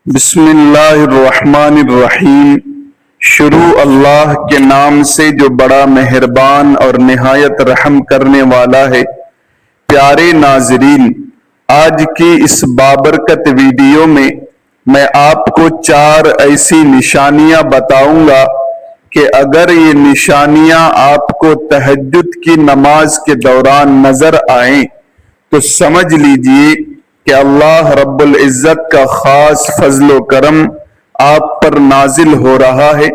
بسم اللہ الرحمن الرحیم۔ شروع اللہ کے نام سے جو بڑا مہربان اور نہایت رحم کرنے والا ہے۔ پیارے ناظرین، آج کی اس بابرکت ویڈیو میں آپ کو 4 ایسی نشانیاں بتاؤں گا کہ اگر یہ نشانیاں آپ کو تہجد کی نماز کے دوران نظر آئیں تو سمجھ لیجئے کہ اللہ رب العزت کا خاص فضل و کرم آپ پر نازل ہو رہا ہے۔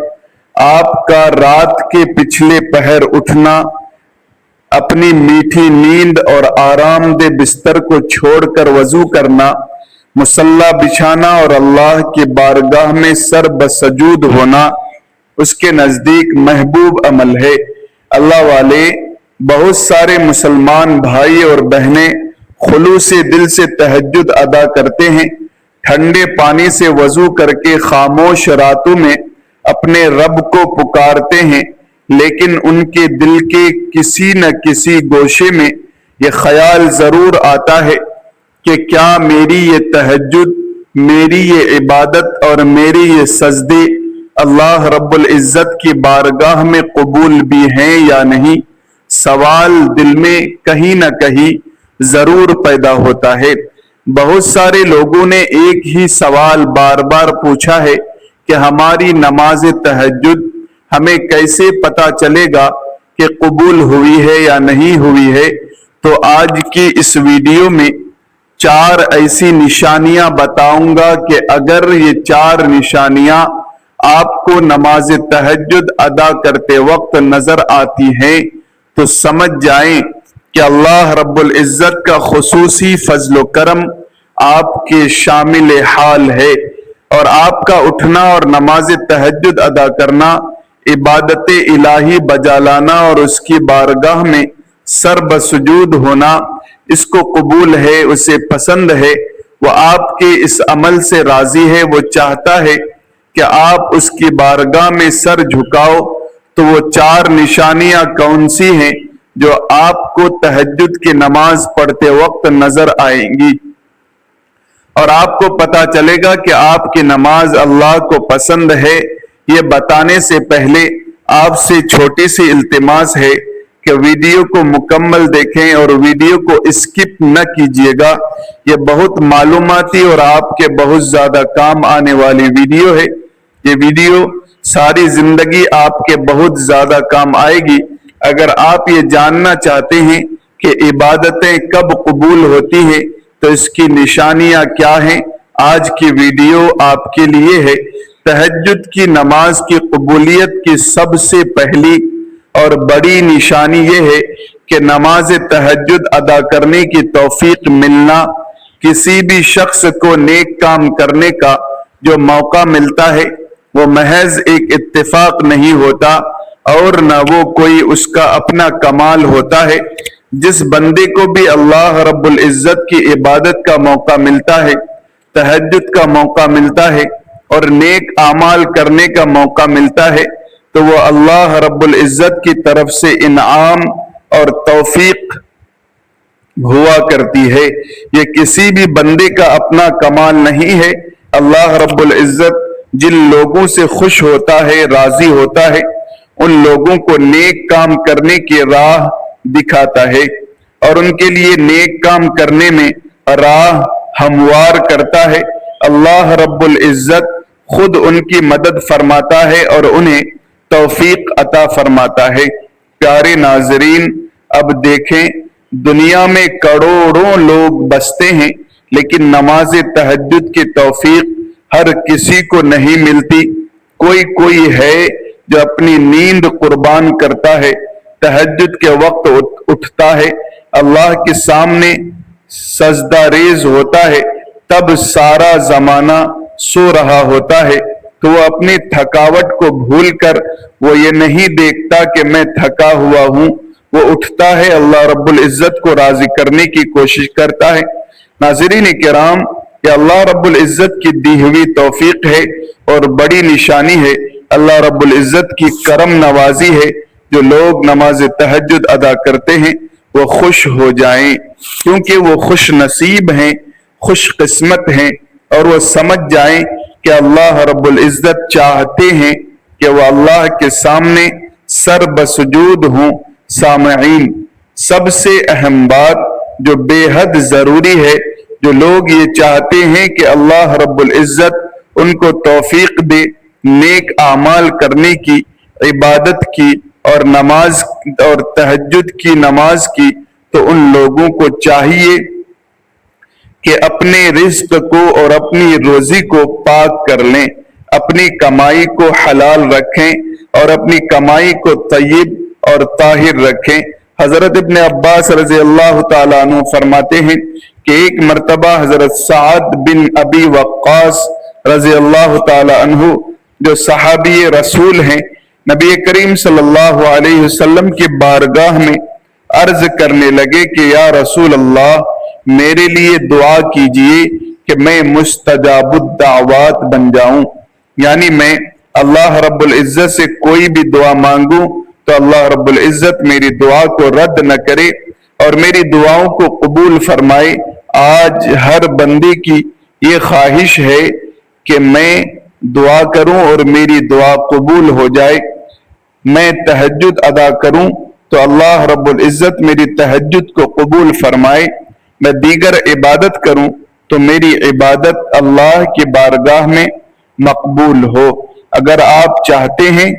آپ کا رات کے پچھلے پہر اٹھنا، اپنی میٹھی نیند اور آرام دہ بستر کو چھوڑ کر وضو کرنا، مصلی بچھانا اور اللہ کی بارگاہ میں سر بسجود ہونا اس کے نزدیک محبوب عمل ہے۔ اللہ والے بہت سارے مسلمان بھائی اور بہنیں خلوص دل سے تہجد ادا کرتے ہیں، ٹھنڈے پانی سے وضو کر کے خاموش راتوں میں اپنے رب کو پکارتے ہیں، لیکن ان کے دل کے کسی نہ کسی گوشے میں یہ خیال ضرور آتا ہے کہ کیا میری یہ تہجد، میری یہ عبادت اور میری یہ سجدے اللہ رب العزت کی بارگاہ میں قبول بھی ہیں یا نہیں۔ سوال دل میں کہیں نہ کہیں ضرور پیدا ہوتا ہے۔ بہت سارے لوگوں نے ایک ہی سوال بار بار پوچھا ہے کہ ہماری نماز تہجد ہمیں کیسے پتہ چلے گا کہ قبول ہوئی ہے یا نہیں ہوئی ہے۔ تو آج کی اس ویڈیو میں 4 ایسی نشانیاں بتاؤں گا کہ اگر یہ 4 نشانیاں آپ کو نماز تہجد ادا کرتے وقت نظر آتی ہیں تو سمجھ جائیں کہ اللہ رب العزت کا خصوصی فضل و کرم آپ کے شامل حال ہے، اور آپ کا اٹھنا اور نماز تہجد ادا کرنا، عبادت الہی بجا لانا اور اس کی بارگاہ میں سر بسجود ہونا اس کو قبول ہے، اسے پسند ہے، وہ آپ کے اس عمل سے راضی ہے، وہ چاہتا ہے کہ آپ اس کی بارگاہ میں سر جھکاؤ۔ تو وہ 4 نشانیاں کون سی ہیں جو آپ کو تہجد کی نماز پڑھتے وقت نظر آئیں گی، اور آپ کو پتا چلے گا کہ آپ کی نماز اللہ کو پسند ہے۔ یہ بتانے سے پہلے آپ سے چھوٹی سی التماس ہے کہ ویڈیو کو مکمل دیکھیں اور ویڈیو کو اسکپ نہ کیجیے گا۔ یہ بہت معلوماتی اور آپ کے بہت زیادہ کام آنے والی ویڈیو ہے۔ یہ ویڈیو ساری زندگی آپ کے بہت زیادہ کام آئے گی۔ اگر آپ یہ جاننا چاہتے ہیں کہ عبادتیں کب قبول ہوتی ہیں تو اس کی نشانیاں کیا ہیں، آج کی ویڈیو آپ کے لیے ہے۔ تہجد کی نماز کی قبولیت کی سب سے پہلی اور بڑی نشانی یہ ہے کہ نماز تہجد ادا کرنے کی توفیق ملنا۔ کسی بھی شخص کو نیک کام کرنے کا جو موقع ملتا ہے وہ محض ایک اتفاق نہیں ہوتا اور نہ وہ کوئی اس کا اپنا کمال ہوتا ہے۔ جس بندے کو بھی اللہ رب العزت کی عبادت کا موقع ملتا ہے، تہجد کا موقع ملتا ہے اور نیک اعمال کرنے کا موقع ملتا ہے تو وہ اللہ رب العزت کی طرف سے انعام اور توفیق ہوا کرتی ہے۔ یہ کسی بھی بندے کا اپنا کمال نہیں ہے۔ اللہ رب العزت جن لوگوں سے خوش ہوتا ہے، راضی ہوتا ہے، ان لوگوں کو نیک کام کرنے کی راہ دکھاتا ہے اور ان کے لیے نیک کام کرنے میں راہ ہموار کرتا ہے۔ اللہ رب العزت خود ان کی مدد فرماتا ہے اور انہیں توفیق عطا فرماتا ہے۔ پیارے ناظرین، اب دیکھیں، دنیا میں کروڑوں لوگ بستے ہیں لیکن نماز تہجد کی توفیق ہر کسی کو نہیں ملتی۔ کوئی ہے جو اپنی نیند قربان کرتا ہے، تہجد کے وقت اٹھتا ہے، اللہ کے سامنے سجدہ ریز ہوتا ہے، تب سارا زمانہ سو رہا ہوتا ہے تو وہ اپنی تھکاوٹ کو بھول کر وہ یہ نہیں دیکھتا کہ میں تھکا ہوا ہوں، وہ اٹھتا ہے، اللہ رب العزت کو راضی کرنے کی کوشش کرتا ہے۔ ناظرین کرام، یہ اللہ رب العزت کی دی ہوئی توفیق ہے اور بڑی نشانی ہے، اللہ رب العزت کی کرم نوازی ہے۔ جو لوگ نماز تہجد ادا کرتے ہیں وہ خوش ہو جائیں، کیونکہ وہ خوش نصیب ہیں، خوش قسمت ہیں، اور وہ سمجھ جائیں کہ اللہ رب العزت چاہتے ہیں کہ وہ اللہ کے سامنے سر بسجود ہوں۔ سامعین، سب سے اہم بات جو بے حد ضروری ہے، جو لوگ یہ چاہتے ہیں کہ اللہ رب العزت ان کو توفیق دے نیک اعمال کرنے کی، عبادت کی اور نماز اور تہجد کی نماز کی، تو ان لوگوں کو چاہیے کہ اپنے رزق کو اور اپنی روزی کو پاک کر لیں، اپنی کمائی کو حلال رکھیں اور اپنی کمائی کو طیب اور طاہر رکھیں۔ حضرت ابن عباس رضی اللہ تعالیٰ عنہ فرماتے ہیں کہ ایک مرتبہ حضرت سعد بن ابی وقاص رضی اللہ تعالیٰ عنہ جو صحابی رسول ہیں، نبی کریم صلی اللہ علیہ وسلم کی بارگاہ میں عرض کرنے لگے کہ یا رسول اللہ، میرے لیے دعا کیجئے کہ میں مستجاب الدعوات بن جاؤں، یعنی میں اللہ رب العزت سے کوئی بھی دعا مانگوں تو اللہ رب العزت میری دعا کو رد نہ کرے اور میری دعاؤں کو قبول فرمائے۔ آج ہر بندے کی یہ خواہش ہے کہ میں دعا کروں اور میری دعا قبول ہو جائے، میں تہجد ادا کروں تو اللہ رب العزت میری تہجد کو قبول فرمائے، میں دیگر عبادت کروں تو میری عبادت اللہ کی بارگاہ میں مقبول ہو۔ اگر آپ چاہتے ہیں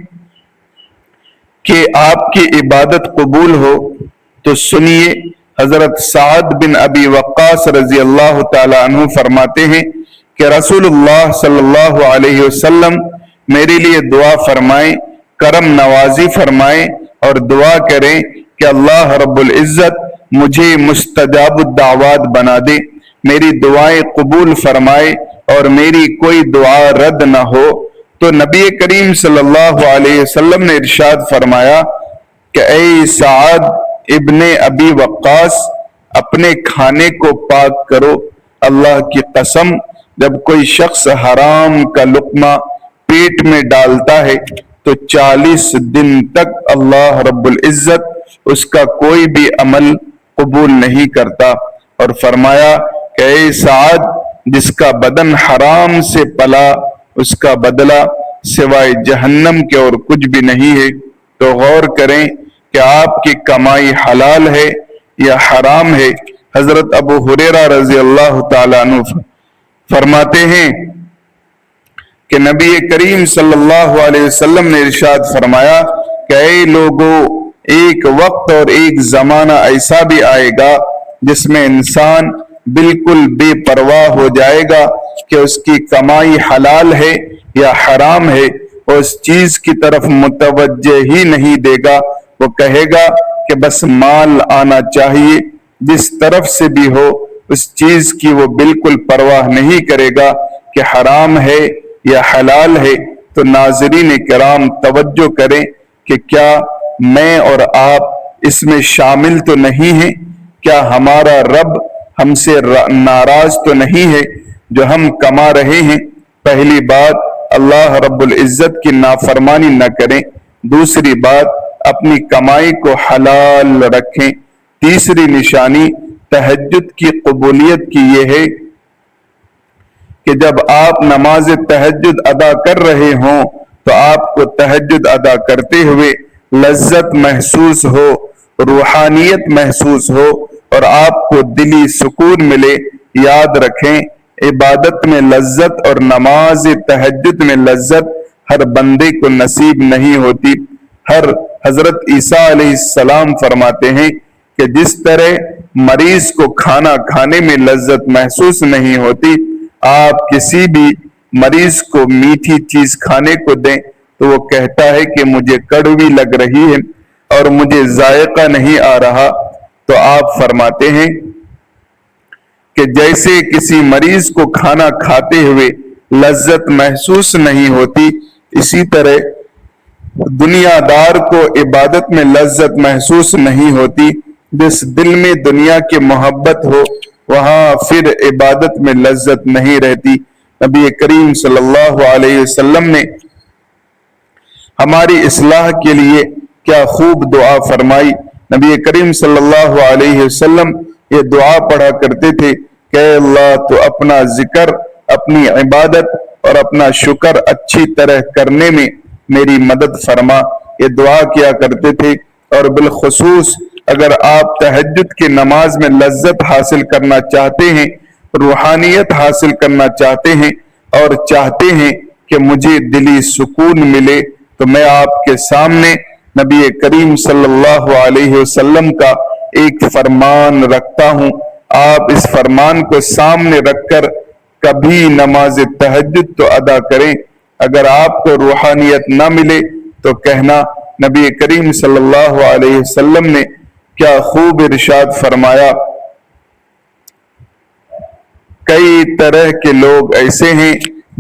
کہ آپ کی عبادت قبول ہو تو سنیے، حضرت سعد بن ابی وقاص رضی اللہ تعالی عنہ فرماتے ہیں کہ رسول اللہ صلی اللہ علیہ وسلم میرے لیے دعا فرمائیں، کرم نوازی فرمائیں اور دعا کریں کہ اللہ رب العزت مجھے مستجاب الدعوات بنا دے، میری دعائیں قبول فرمائے اور میری کوئی دعا رد نہ ہو۔ تو نبی کریم صلی اللہ علیہ وسلم نے ارشاد فرمایا کہ اے سعد ابن ابی وقاص، اپنے کھانے کو پاک کرو۔ اللہ کی قسم، جب کوئی شخص حرام کا لقمہ پیٹ میں ڈالتا ہے تو 40 دن تک اللہ رب العزت اس کا کوئی بھی عمل قبول نہیں کرتا، اور فرمایا کہ اے سعد، جس کا بدن حرام سے پلا اس کا بدلہ سوائے جہنم کے اور کچھ بھی نہیں ہے۔ تو غور کریں کہ آپ کی کمائی حلال ہے یا حرام ہے۔ حضرت ابو ہریرہ رضی اللہ تعالیٰ عنہ فرماتے ہیں کہ نبی کریم صلی اللہ علیہ وسلم نے ارشاد فرمایا کہ اے لوگو، ایک وقت اور ایک زمانہ ایسا بھی آئے گا جس میں انسان بالکل بے پرواہ ہو جائے گا کہ اس کی کمائی حلال ہے یا حرام ہے، اور اس چیز کی طرف متوجہ ہی نہیں دے گا۔ وہ کہے گا کہ بس مال آنا چاہیے، جس طرف سے بھی ہو اس چیز کی وہ بالکل پرواہ نہیں کرے گا کہ حرام ہے یا حلال ہے۔ تو ناظرین کرام توجہ کریں کہ کیا میں اور آپ اس میں شامل تو نہیں ہیں؟ کیا ہمارا رب ہم سے ناراض تو نہیں ہے جو ہم کما رہے ہیں؟ پہلی بات، اللہ رب العزت کی نافرمانی نہ کریں۔ دوسری بات، اپنی کمائی کو حلال رکھیں۔ تیسری نشانی تہجد کی قبولیت کی یہ ہے کہ جب آپ نماز تہجد ادا کر رہے ہوں تو آپ کو تہجد ادا کرتے ہوئے لذت محسوس ہو، روحانیت محسوس ہو اور آپ کو دلی سکون ملے۔ یاد رکھیں، عبادت میں لذت اور نماز تہجد میں لذت ہر بندے کو نصیب نہیں ہوتی۔ حضرت عیسیٰ علیہ السلام فرماتے ہیں کہ جس طرح مریض کو کھانا کھانے میں لذت محسوس نہیں ہوتی، آپ کسی بھی مریض کو میٹھی چیز کھانے کو دیں تو وہ کہتا ہے کہ مجھے کڑوی لگ رہی ہے اور مجھے ذائقہ نہیں آ رہا۔ تو آپ فرماتے ہیں کہ جیسے کسی مریض کو کھانا کھاتے ہوئے لذت محسوس نہیں ہوتی، اسی طرح دنیا دار کو عبادت میں لذت محسوس نہیں ہوتی۔ جس دل میں دنیا کی محبت ہو وہاں پھر عبادت میں لذت نہیں رہتی۔ نبی کریم صلی اللہ علیہ وسلم نے ہماری اصلاح کے لیے کیا خوب دعا فرمائی۔ نبی کریم صلی اللہ علیہ وسلم یہ دعا پڑھا کرتے تھے کہ اے اللہ، تو اپنا ذکر اپنی عبادت اور اپنا شکر اچھی طرح کرنے میں میری مدد فرما، یہ دعا کیا کرتے تھے۔ اور بالخصوص اگر آپ تہجد کی نماز میں لذت حاصل کرنا چاہتے ہیں، روحانیت حاصل کرنا چاہتے ہیں اور چاہتے ہیں کہ مجھے دلی سکون ملے، تو میں آپ کے سامنے نبی کریم صلی اللہ علیہ وسلم کا ایک فرمان رکھتا ہوں۔ آپ اس فرمان کو سامنے رکھ کر کبھی نماز تہجد تو ادا کریں۔ اگر آپ کو روحانیت نہ ملے تو کہنا نبی کریم صلی اللہ علیہ وسلم نے کیا خوب ارشاد فرمایا، کئی طرح کے لوگ ایسے ہیں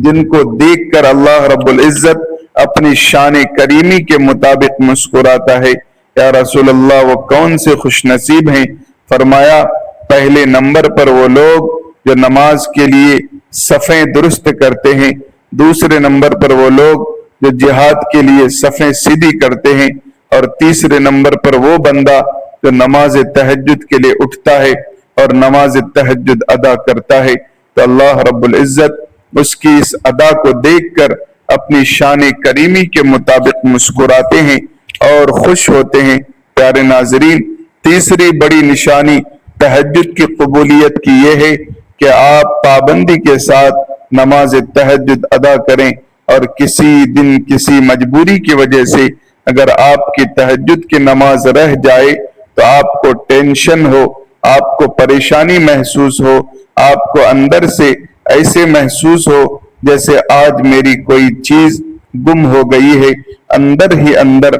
جن کو دیکھ کر اللہ رب العزت اپنی شان کریمی کے مطابق مسکراتا ہے۔ یا رسول اللہ وہ کون سے خوش نصیب ہیں؟ فرمایا پہلے نمبر پر وہ لوگ جو نماز کے لیے صفیں درست کرتے ہیں، دوسرے نمبر پر وہ لوگ جو جہاد کے لیے صفیں سیدھی کرتے ہیں، اور تیسرے نمبر پر وہ بندہ جو نماز تہجد کے لیے اٹھتا ہے اور نماز تہجد ادا کرتا ہے، تو اللہ رب العزت اس کی اس ادا کو دیکھ کر اپنی شان کریمی کے مطابق مسکراتے ہیں اور خوش ہوتے ہیں۔ پیارے ناظرین، تیسری بڑی نشانی تہجد کی قبولیت کی یہ ہے کہ آپ پابندی کے ساتھ نماز تہجد ادا کریں، اور کسی دن کسی مجبوری کی وجہ سے اگر آپ کی تہجد کی نماز رہ جائے تو آپ کو ٹینشن ہو، آپ کو پریشانی محسوس ہو، آپ کو اندر سے ایسے محسوس ہو جیسے آج میری کوئی چیز گم ہو گئی ہے، اندر ہی اندر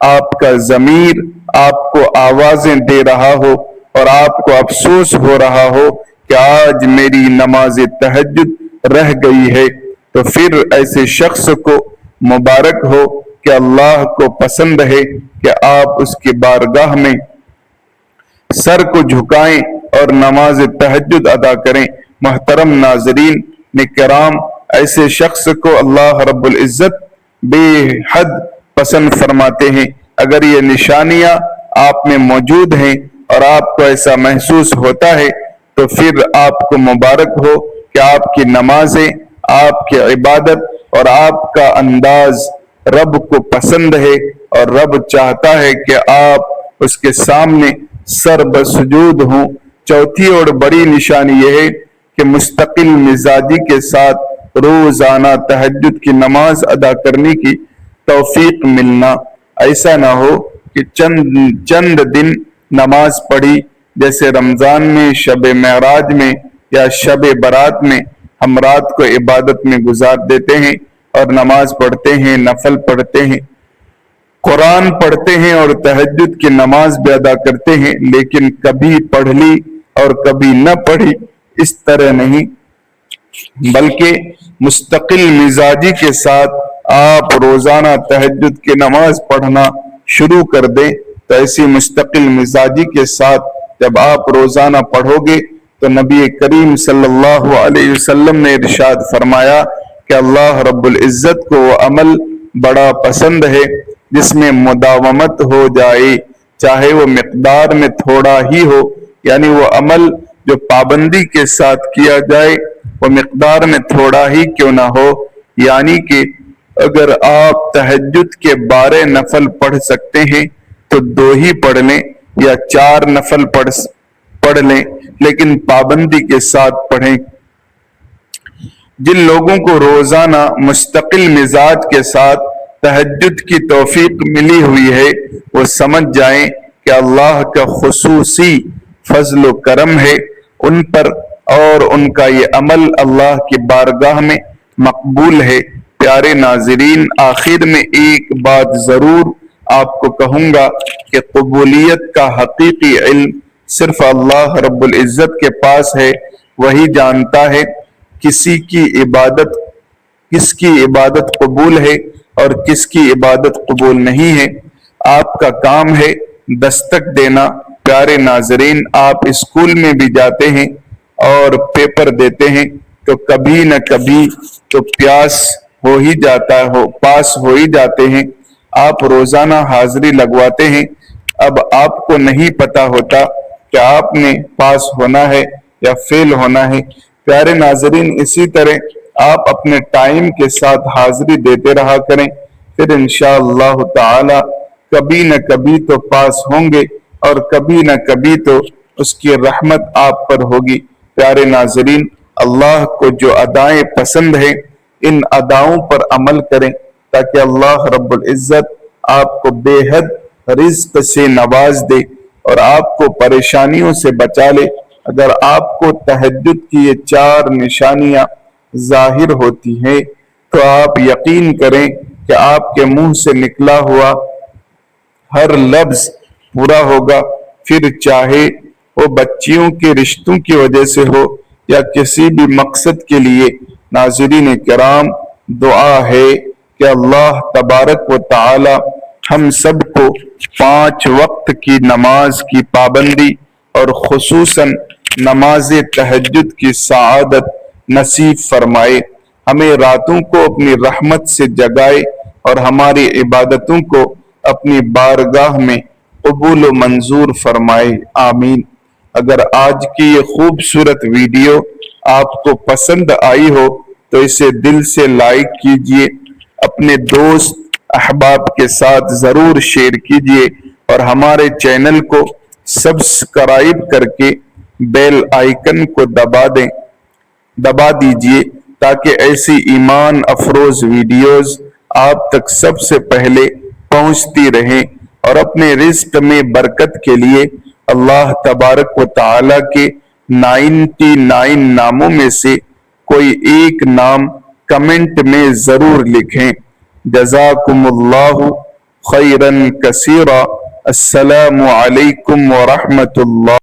آپ کا ضمیر آپ کو آوازیں دے رہا ہو اور آپ کو افسوس ہو رہا ہو کہ آج میری نماز تہجد رہ گئی ہے، تو پھر ایسے شخص کو مبارک ہو کہ اللہ کو پسند ہے کہ آپ اس کی بارگاہ میں سر کو جھکائیں اور نماز تہجد ادا کریں۔ محترم ناظرین کرام، ایسے شخص کو اللہ رب العزت بے حد پسند فرماتے ہیں۔ اگر یہ نشانیاں آپ میں موجود ہیں اور آپ کو ایسا محسوس ہوتا ہے تو پھر آپ کو مبارک ہو کہ آپ کی نمازیں، آپ کی عبادت اور آپ کا انداز رب کو پسند ہے، اور رب چاہتا ہے کہ آپ اس کے سامنے سر بسجود ہوں۔ چوتھی اور بڑی نشانی یہ ہے کہ مستقل مزاجی کے ساتھ روزانہ تہجد کی نماز ادا کرنے کی توفیق ملنا۔ ایسا نہ ہو کہ چند دن نماز پڑھی، جیسے رمضان میں، شب معراج میں یا شب برات میں ہم رات کو عبادت میں گزار دیتے ہیں اور نماز پڑھتے ہیں، نفل پڑھتے ہیں، قرآن پڑھتے ہیں اور تہجد کی نماز بھی ادا کرتے ہیں، لیکن کبھی پڑھ لی اور کبھی نہ پڑھی، اس طرح نہیں، بلکہ مستقل مزاجی کے ساتھ آپ روزانہ تہجد کی نماز پڑھنا شروع کر دیں۔ تو ایسی مستقل مزاجی کے ساتھ جب آپ روزانہ پڑھو گے تو نبی کریم صلی اللہ علیہ وسلم نے ارشاد فرمایا کہ اللہ رب العزت کو وہ عمل بڑا پسند ہے جس میں مداومت ہو جائے، چاہے وہ مقدار میں تھوڑا ہی ہو، یعنی وہ عمل جو پابندی کے ساتھ کیا جائے وہ مقدار میں تھوڑا ہی کیوں نہ ہو۔ یعنی کہ اگر آپ تہجد کے 12 نفل پڑھ سکتے ہیں تو 2 ہی پڑھ لیں، یا 4 نفل پڑھ لیں، لیکن پابندی کے ساتھ پڑھیں۔ جن لوگوں کو روزانہ مستقل مزاج کے ساتھ تہجد کی توفیق ملی ہوئی ہے وہ سمجھ جائیں کہ اللہ کا خصوصی فضل و کرم ہے ان پر، اور ان کا یہ عمل اللہ کی بارگاہ میں مقبول ہے۔ پیارے ناظرین، آخر میں ایک بات ضرور آپ کو کہوں گا کہ قبولیت کا حقیقی علم صرف اللہ رب العزت کے پاس ہے۔ وہی جانتا ہے کس کی عبادت قبول ہے اور کس کی عبادت قبول نہیں ہے۔ آپ کا کام ہے دستک دینا۔ پیارے ناظرین، آپ اسکول میں بھی جاتے ہیں اور پیپر دیتے ہیں تو کبھی نہ کبھی تو پاس ہو ہی جاتے ہیں۔ آپ روزانہ حاضری لگواتے ہیں، اب آپ کو نہیں پتا ہوتا کہ آپ نے پاس ہونا ہے یا فیل ہونا ہے، پیارے ناظرین، اسی طرح آپ اپنے ٹائم کے ساتھ حاضری دیتے رہا کریں، پھر انشاءاللہ تعالی کبھی نہ کبھی تو پاس ہوں گے اور کبھی نہ کبھی تو اس کی رحمت آپ پر ہوگی۔ پیارے ناظرین، اللہ کو جو ادائیں پسند ہیں ان اداؤں پر عمل کریں تاکہ اللہ رب العزت آپ کو بے حد رزق سے نواز دے اور آپ کو پریشانیوں سے بچا لے۔ اگر آپ کو تہجد کی یہ 4 نشانیاں ظاہر ہوتی ہیں تو آپ یقین کریں کہ آپ کے منہ سے نکلا ہوا ہر لفظ پورا ہوگا، پھر چاہے وہ بچیوں کے رشتوں کی وجہ سے ہو یا کسی بھی مقصد کے لیے۔ ناظرین کرام، دعا ہے کہ اللہ تبارک و تعالی ہم سب کو 5 وقت کی نماز کی پابندی اور خصوصاً نماز تہجد کی سعادت نصیب فرمائے، ہمیں راتوں کو اپنی رحمت سے جگائے اور ہماری عبادتوں کو اپنی بارگاہ میں قبول و منظور فرمائے، آمین۔ اگر آج کی یہ خوبصورت ویڈیو آپ کو پسند آئی ہو تو اسے دل سے لائک کیجئے، اپنے دوست احباب کے ساتھ ضرور شیئر کیجئے اور ہمارے چینل کو سبسکرائب کر کے بیل آئیکن کو دبا دیجئے تاکہ ایسی ایمان افروز ویڈیوز آپ تک سب سے پہلے پہنچتی رہیں، اور اپنے رزق میں برکت کے لیے اللہ تبارک و تعالی کے 99 ناموں میں سے کوئی ایک نام کمنٹ میں ضرور لکھیں۔ جزاکم اللہ خیرا کثیرا۔ السلام علیکم ورحمۃ اللہ۔